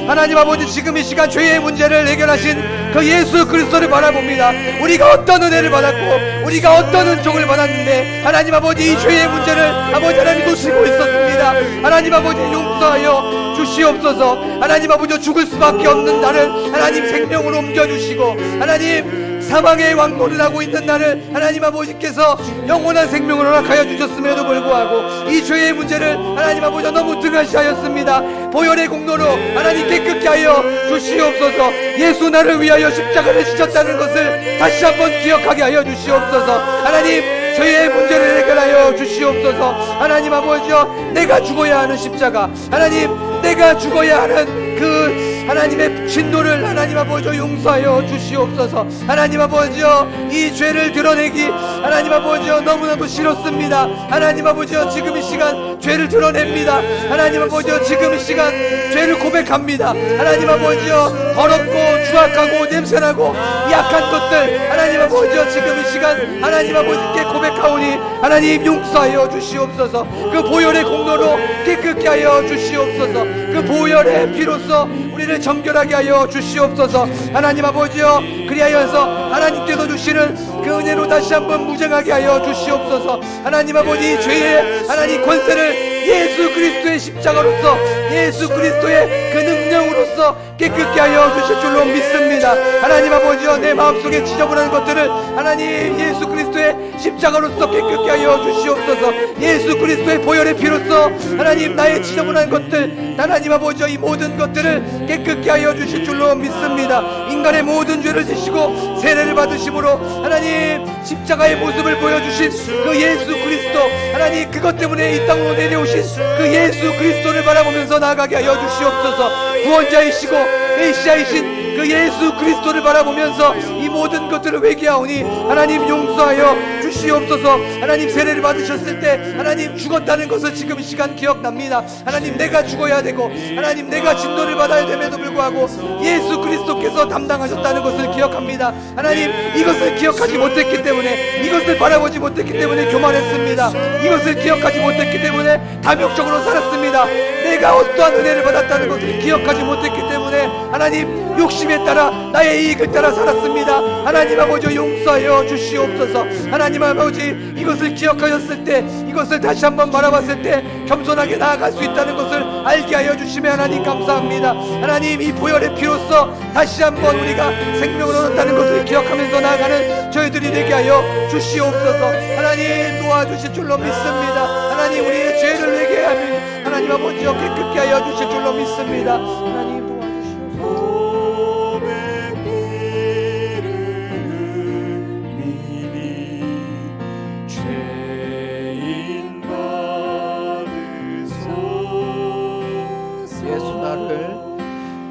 하나님 아버지, 지금 이 시간 죄의 문제를 해결하신 그 예수 그리스도를 바라봅니다. 우리가 어떤 은혜를 받았고 우리가 어떤 은총을 받았는데 하나님 아버지 이 죄의 문제를 아버지 하나님 놓치고 있었습니다. 하나님 아버지 용서하여 주시옵소서. 하나님 아버지 죽을 수밖에 없는 나를 하나님 생명으로 옮겨주시고 하나님 사망의 왕노를 하고 있는 나를 하나님 아버지께서 영원한 생명을 허락하여 주셨음에도 불구하고 이 죄의 문제를 하나님 아버지 너무 등한시하였습니다. 보혈의 공로로 하나님 깨끗게 하여 주시옵소서. 예수 나를 위하여 십자가를 지셨다는 것을 다시 한번 기억하게 하여 주시옵소서. 하나님 죄의 문제를 해결하여 주시옵소서. 하나님 아버지여, 내가 죽어야 하는 십자가, 하나님 내가 죽어야 하는 그 하나님의 진노를 하나님 아버지여 용서하여 주시옵소서. 하나님 아버지여, 이 죄를 드러내기 하나님 아버지여 너무너무 싫었습니다. 하나님 아버지여, 지금 이 시간 죄를 드러냅니다. 하나님 아버지여, 지금 이 시간 죄를 고백합니다. 하나님 아버지여, 더럽고 추악하고 냄새나고 약한 것들 하나님 아버지여, 지금 이 시간 하나님 아버지께 고백하오니 하나님 용서하여 주시옵소서. 그 보혈의 공로로 깨끗게 하여 주시옵소서. 그 보혈의 피로써 우리를 정결하게 하여 주시옵소서. 하나님 아버지여, 그리하여서 하나님께서 주시는 그 은혜로 다시 한번 무장하게 하여 주시옵소서. 하나님 아버지, 죄의 하나님 권세를 예수 그리스도의 십자가로서 예수 그리스도의 그 능력으로서 깨끗게 하여 주실 줄로 믿습니다. 하나님 아버지여, 내 마음속에 지저분한 것들을 하나님 예수 그리스도의 십자가로서 깨끗게 하여 주시옵소서. 예수 그리스도의 보혈의 피로써 하나님 나의 지저분한 것들 하나님 아버지여, 이 모든 것들을 깨끗게 하여 주실 줄로 믿습니다. 인간의 모든 죄를 지시고 세례를 받으심으로 하나님 십자가의 모습을 보여주신 그 예수 그리스도, 하나님 그것 때문에 이 땅으로 내려오신 그 예수 그리스도를 바라보면서 나아가게 하여 주시옵소서. 구원자이시고 메시아이신 그 예수 그리스도를 바라보면서 이 모든 것들을 회개하오니 하나님 용서하여 주시옵소서. 하나님 세례를 받으셨을 때 하나님 죽었다는 것을 지금 이 시간 기억납니다. 하나님 내가 죽어야 되고 하나님 내가 진노를 받아야 됨에도 불구하고 예수 그리스도께서 담당하셨다는 것을 기억합니다. 하나님 이것을 기억하지 못했기 때문에, 이것을 바라보지 못했기 때문에 교만했습니다. 이것을 기억하지 못했기 때문에 탐욕적으로 살았습니다. 내가 어떠한 은혜를 받았다는 것을 기억하지 못했기 때문에 하나님 욕심에 따라 나의 이익을 따라 살았습니다. 하나님 아버지 용서하여 주시옵소서. 하나님 아버지, 이것을 기억하셨을 때, 이것을 다시 한번 바라봤을 때 겸손하게 나아갈 수 있다는 것을 알게 하여 주시며 하나님 감사합니다. 하나님 이 보혈의 피로써 다시 한번 우리가 생명을 얻었다는 것을 기억하면서 나아가는 저희들이 되게 하여 주시옵소서. 하나님 도와주실 줄로 믿습니다. 하나님 우리의 죄를 회개하며 하나님 아버지여 깨끗게 하여 주실 줄로 믿습니다. 하나님 도와주시옵소서.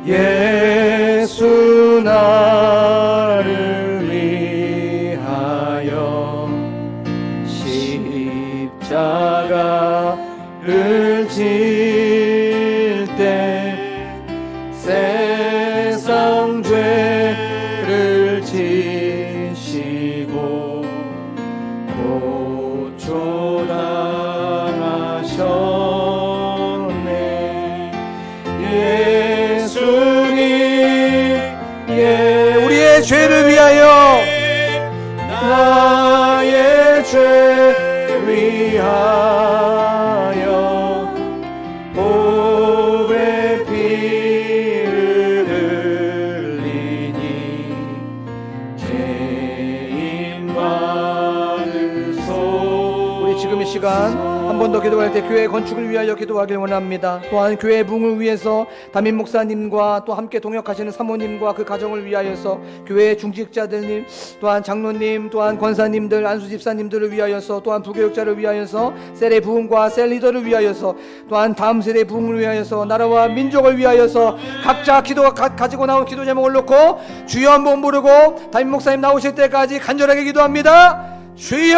예수 나를 위하여 십자가를 질 때 세상 죄를 위하여 나의 죄 위하여 복의 피를 흘리니 죄인 받으소. 우리 지금 이 시간 한 번 더 기도할 때 교회 건축을 위하여 기도하길 원합니다. 또한 교회 부흥을 위해서 담임 목사님과 또 함께 동역하시는 사모님과 그 가정을 위하여서 교회 중직자들님, 또한 장로님, 또한 권사님들, 안수 집사님들을 위하여서, 또한 부교육자를 위하여서, 셀의 부흥과 셀 리더를 위하여서, 또한 다음 세대 부흥을 위하여서, 나라와 민족을 위하여서 각자 가지고 나온 기도 제목을 놓고 주여 한번 부르고 담임 목사님 나오실 때까지 간절하게 기도합니다. 주여!